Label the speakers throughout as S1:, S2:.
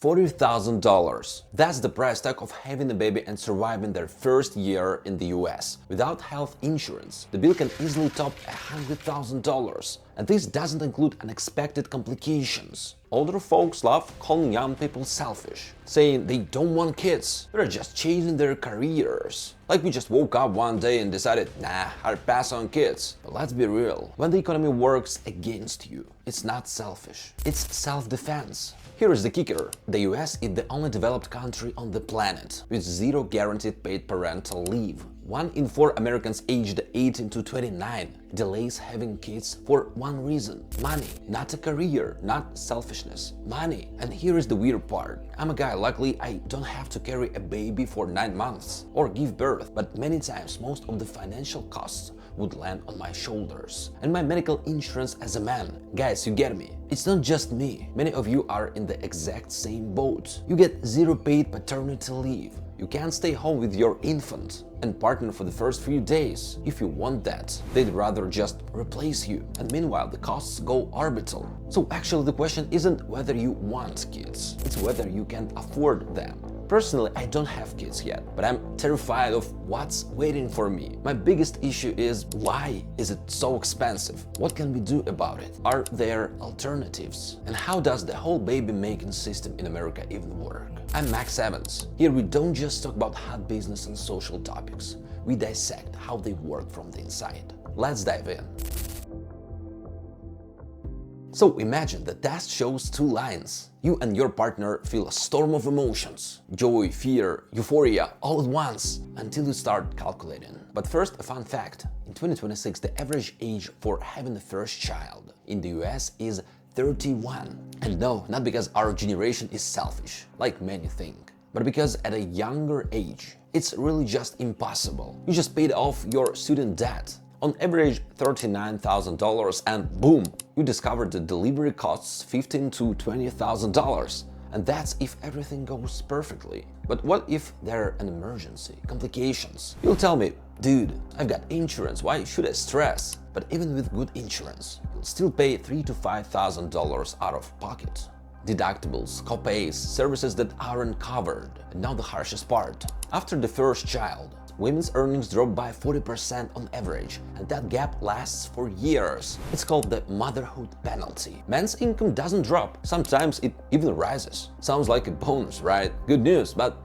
S1: $40,000. That's the price tag of having a baby and surviving their first year in the US. Without health insurance, the bill can easily top $100,000. And this doesn't include unexpected complications. Older folks love calling young people selfish, saying they don't want kids, they're just chasing their careers. Like we just woke up one day and decided, nah, I'll pass on kids. But let's be real, when the economy works against you, it's not selfish, it's self-defense. Here is the kicker. The US is the only developed country on the planet with zero guaranteed paid parental leave. 1 in 4 Americans aged 18 to 29 delays having kids for one reason: money. Not a career, not selfishness, money. And here is the weird part. I'm a guy, luckily I don't have to carry a baby for 9 months or give birth, but many times most of the financial costs would land on my shoulders. And my medical insurance as a man. Guys, you get me. It's not just me. Many of you are in the exact same boat. You get zero paid paternity leave. You can't stay home with your infant and partner for the first few days. If you want that, they'd rather just replace you. And meanwhile, the costs go orbital. So actually the question isn't whether you want kids, it's whether you can afford them. Personally, I don't have kids yet, but I'm terrified of what's waiting for me. My biggest issue is, why is it so expensive? What can we do about it? Are there alternatives? And how does the whole baby-making system in America even work? I'm Max Evans. Here we don't just talk about hot business and social topics. We dissect how they work from the inside. Let's dive in. So imagine the test shows 2 lines. You and your partner feel a storm of emotions, joy, fear, euphoria, all at once, until you start calculating. But first, a fun fact. In 2026, the average age for having the first child in the US is 31. And no, not because our generation is selfish, like many think, but because at a younger age, it's really just impossible. You just paid off your student debt, on average $39,000, and boom, you discovered the delivery costs $15,000 to $20,000. And that's if everything goes perfectly. But what if there are an emergency, complications? You'll tell me, dude, I've got insurance, why should I stress? But even with good insurance, you'll still pay $3,000 to $5,000 out of pocket. Deductibles, copays, services that aren't covered. And now the harshest part. After the first child, women's earnings drop by 40% on average, and that gap lasts for years. It's called the motherhood penalty. Men's income doesn't drop, sometimes it even rises. Sounds like a bonus, right? Good news, but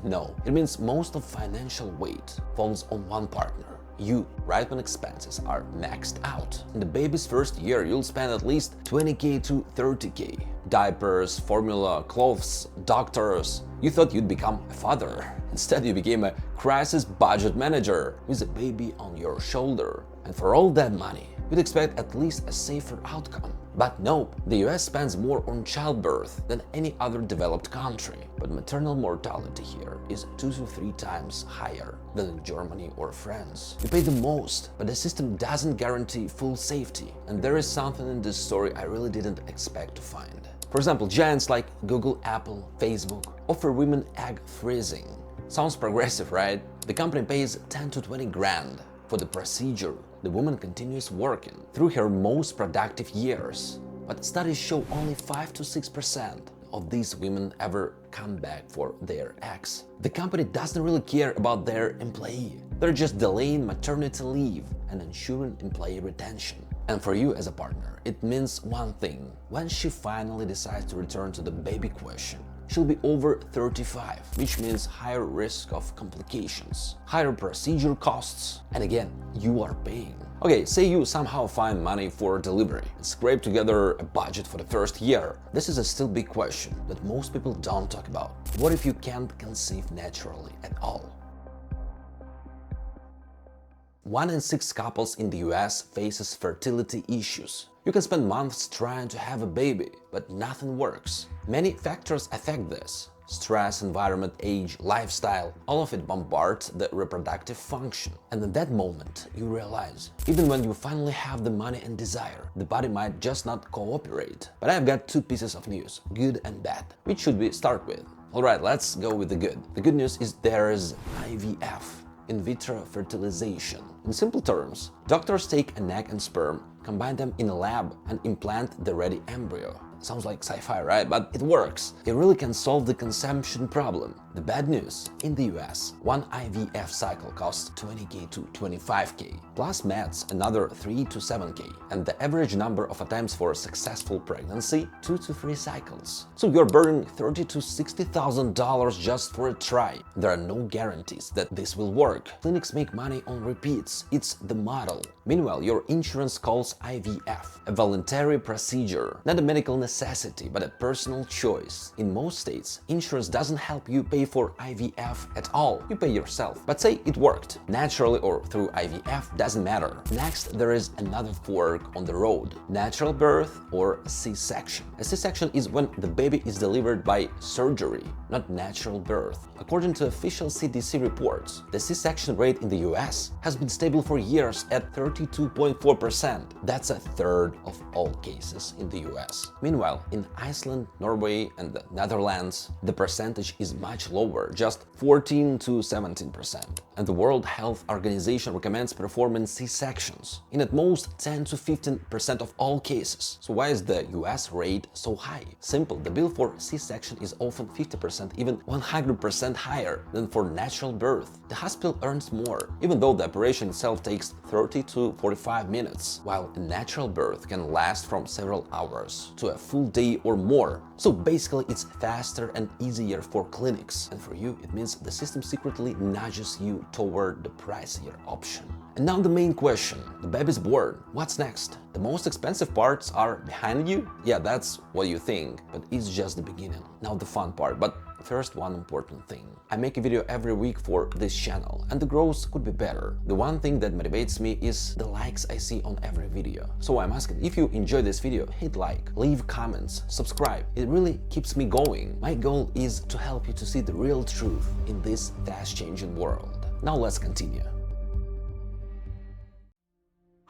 S1: no. It means most of financial weight falls on one partner. You, right when expenses are maxed out. In the baby's first year, you'll spend at least $20K to $30K. Diapers, formula, clothes, doctors. You thought you'd become a father. Instead, you became a crisis budget manager with a baby on your shoulder. And for all that money, you'd expect at least a safer outcome. But nope, the US spends more on childbirth than any other developed country. But maternal mortality here is 2 to 3 times higher than in Germany or France. You pay the most, but the system doesn't guarantee full safety. And there is something in this story I really didn't expect to find. For example, giants like Google, Apple, Facebook offer women egg freezing. Sounds progressive, right? The company pays 10 to 20 grand for the procedure. The woman continues working through her most productive years. But studies show only 5 to 6% of these women ever come back for their eggs. The company doesn't really care about their employee. They're just delaying maternity leave and ensuring employee retention. And for you as a partner, it means one thing. When she finally decides to return to the baby question, she'll be over 35, which means higher risk of complications, higher procedure costs, and again, you are paying. Okay, say you somehow find money for delivery and scrape together a budget for the first year. This is a still big question that most people don't talk about. What if you can't conceive naturally at all? 1 in 6 couples in the US faces fertility issues. You can spend months trying to have a baby, but nothing works. Many factors affect this. Stress, environment, age, lifestyle, all of it bombards the reproductive function. And in that moment, you realize, even when you finally have the money and desire, the body might just not cooperate. But I've got 2 pieces of news, good and bad. Which should we start with? Alright, let's go with the good. The good news is there's IVF, in vitro fertilization. In simple terms, doctors take an egg and sperm, combine them in a lab and implant the ready embryo. Sounds like sci-fi, right? But it works. It really can solve the consumption problem. The bad news, in the US, one IVF cycle costs 20k to 25k, plus meds another 3 to 7k, and the average number of attempts for a successful pregnancy 2 to 3 cycles. So you're burning $30 to $60,000 just for a try. There are no guarantees that this will work. Clinics make money on repeats. It's the model. Meanwhile, your insurance calls IVF a voluntary procedure, not a medical necessity, but a personal choice. In most states, insurance doesn't help you pay for IVF at all. You pay yourself. But say it worked. Naturally or through IVF doesn't matter. Next, there is another fork on the road. Natural birth or C-section. A C-section is when the baby is delivered by surgery, not natural birth. According to official CDC reports, the C-section rate in the US has been stable for years at 32.4%. That's a third of all cases in the US. Meanwhile, in Iceland, Norway, and the Netherlands, the percentage is much lower, just 14 to 17%. And the World Health Organization recommends performing C-sections in at most 10 to 15% of all cases. So why is the US rate so high? Simple, the bill for C-section is often 50%, even 100% higher than for natural birth. The hospital earns more, even though the operation itself takes 30 to 45 minutes, while a natural birth can last from several hours to a full day or more. So basically it's faster and easier for clinics, and for you it means the system secretly nudges you toward the pricier option. And now the main question, the baby's born, what's next? The most expensive parts are behind you? Yeah, that's what you think, but it's just the beginning. Now the fun part, but first one important thing. I make a video every week for this channel, and the growth could be better. The one thing that motivates me is the likes I see on every video. So I'm asking, if you enjoy this video, hit like, leave comments, subscribe. It really keeps me going. My goal is to help you to see the real truth in this fast-changing world. Now let's continue.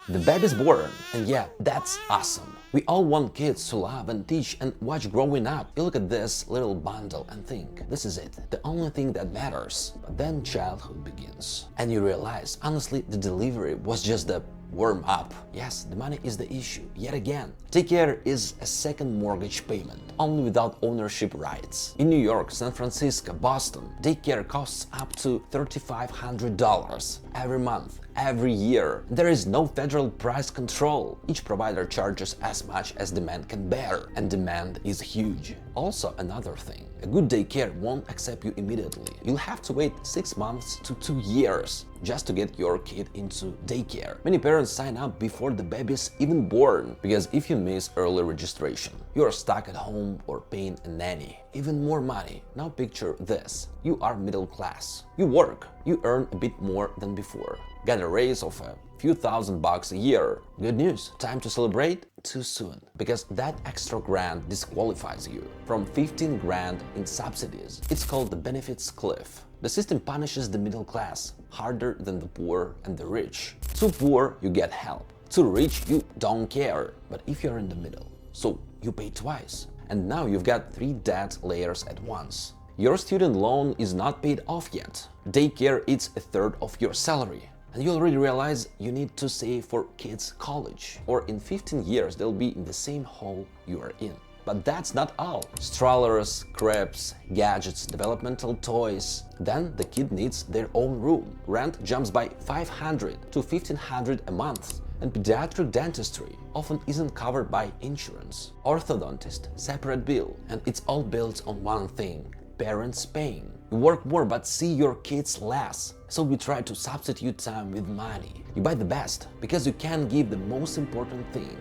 S1: The baby's born, and yeah, that's awesome. We all want kids to love and teach and watch growing up. You look at this little bundle and think, this is it, the only thing that matters. But then childhood begins, and you realize, honestly, the delivery was just the warm up. Yes, the money is the issue, yet again. Daycare is a second mortgage payment, only without ownership rights. In New York, San Francisco, Boston, daycare costs up to $3,500 every month, every year. There is no federal price control. Each provider charges as much as demand can bear, and demand is huge. Also, another thing, a good daycare won't accept you immediately. You'll have to wait 6 months to 2 years just to get your kid into daycare. Many parents sign up before the baby's even born, because if you miss early registration, you're stuck at home or paying a nanny. Even more money. Now picture this. You are middle class. You work. You earn a bit more than before. Get a raise of a few $1,000s a year. Good news. Time to celebrate? Too soon. Because that extra grand disqualifies you from 15 grand in subsidies. It's called the benefits cliff. The system punishes the middle class harder than the poor and the rich. Too poor, you get help. Too rich, you don't care. But if you're in the middle, so you pay twice. And now you've got 3 debt layers at once. Your student loan is not paid off yet. Daycare eats a third of your salary. And you already realize you need to save for kids' college. Or in 15 years, they'll be in the same hole you are in. But that's not all. Strollers, cribs, gadgets, developmental toys. Then the kid needs their own room. Rent jumps by $500 to $1,500 a month. And pediatric dentistry often isn't covered by insurance. Orthodontist, separate bill. And it's all built on one thing: parents paying. You work more but see your kids less. So we try to substitute time with money. You buy the best because you can't give the most important thing: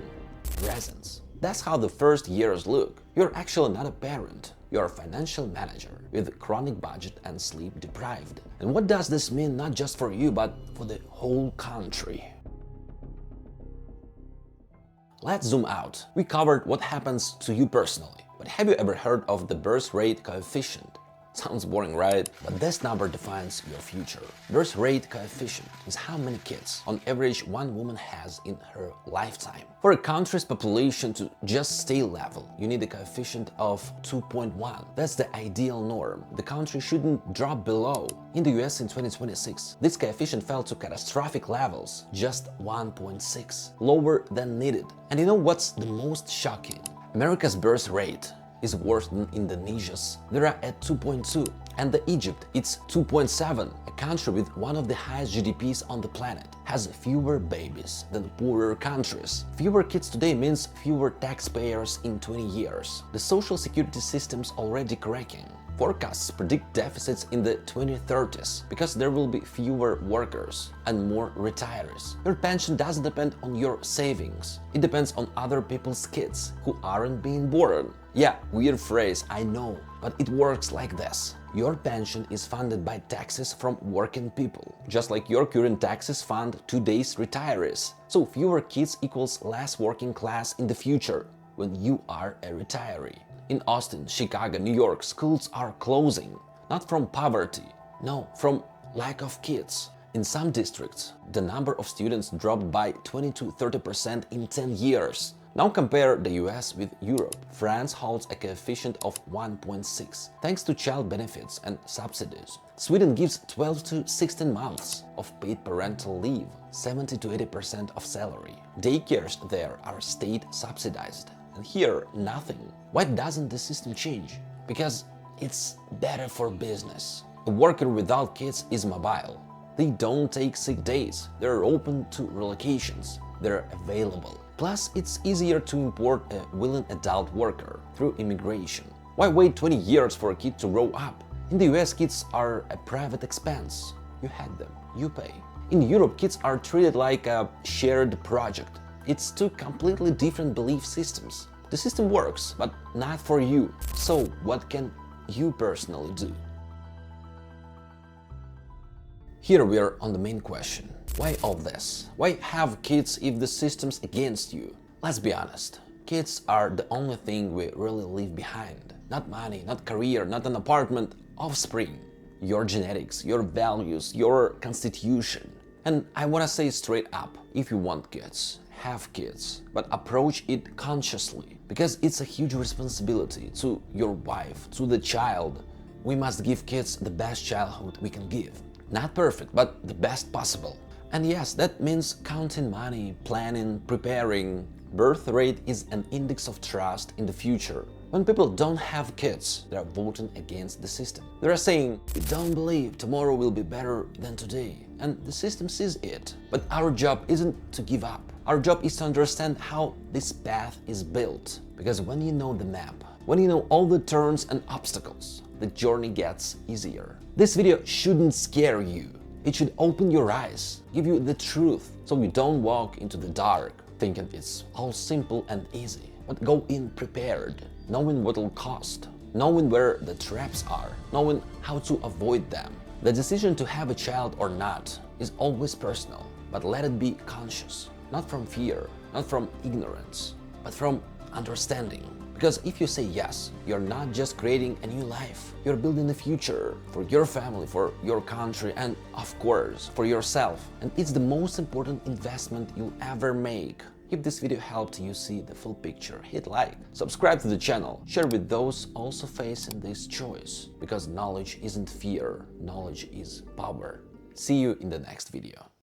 S1: presents. That's how the first years look. You're actually not a parent. You're a financial manager with chronic budget and sleep deprived. And what does this mean not just for you but for the whole country? Let's zoom out. We covered what happens to you personally. But have you ever heard of the birth rate coefficient? Sounds boring, right? But this number defines your future. Birth rate coefficient is how many kids, on average, one woman has in her lifetime. For a country's population to just stay level, you need a coefficient of 2.1. That's the ideal norm. The country shouldn't drop below. In the US in 2026, this coefficient fell to catastrophic levels, just 1.6, lower than needed. And you know what's the most shocking? America's birth rate is worse than Indonesia's. They are at 2.2, and Egypt, it's 2.7. A country with one of the highest GDPs on the planet has fewer babies than poorer countries. Fewer kids today means fewer taxpayers in 20 years. The social security system's already cracking. Forecasts predict deficits in the 2030s because there will be fewer workers and more retirees. Your pension doesn't depend on your savings. It depends on other people's kids who aren't being born. Yeah, weird phrase, I know, but it works like this. Your pension is funded by taxes from working people, just like your current taxes fund today's retirees. So fewer kids equals less working class in the future when you are a retiree. In Austin, Chicago, New York, schools are closing, not from poverty, no, from lack of kids. In some districts, the number of students dropped by 20 to 30% in 10 years. Now compare the US with Europe. France holds a coefficient of 1.6 thanks to child benefits and subsidies. Sweden gives 12 to 16 months of paid parental leave, 70 to 80% of salary. Daycares there are state subsidized. And here, nothing. Why doesn't the system change? Because it's better for business. A worker without kids is mobile. They don't take sick days. They're open to relocations. They're available. Plus, it's easier to import a willing adult worker through immigration. Why wait 20 years for a kid to grow up? In the US, kids are a private expense. You had them, you pay. In Europe, kids are treated like a shared project. It's two completely different belief systems. The system works, but not for you. So what can you personally do? Here we are on the main question. Why all this? Why have kids if the system's against you? Let's be honest. Kids are the only thing we really leave behind. Not money, not career, not an apartment, offspring. Your genetics, your values, your constitution. And I want to say straight up, if you want kids, have kids, but approach it consciously, because it's a huge responsibility to your wife, to the child. We must give kids the best childhood we can give. Not perfect, but the best possible. And yes, that means counting money, planning, preparing. Birth rate is an index of trust in the future. When people don't have kids, they are voting against the system. They are saying, we don't believe tomorrow will be better than today. And the system sees it. But our job isn't to give up. Our job is to understand how this path is built. Because when you know the map, when you know all the turns and obstacles, the journey gets easier. This video shouldn't scare you. It should open your eyes, give you the truth, so you don't walk into the dark thinking it's all simple and easy. But go in prepared, knowing what it'll cost, knowing where the traps are, knowing how to avoid them. The decision to have a child or not is always personal, but let it be conscious, not from fear, not from ignorance, but from understanding. Because if you say yes, you're not just creating a new life, you're building a future for your family, for your country, and of course, for yourself. And it's the most important investment you'll ever make. If this video helped you see the full picture, hit like, subscribe to the channel, share with those also facing this choice. Because knowledge isn't fear, knowledge is power. See you in the next video.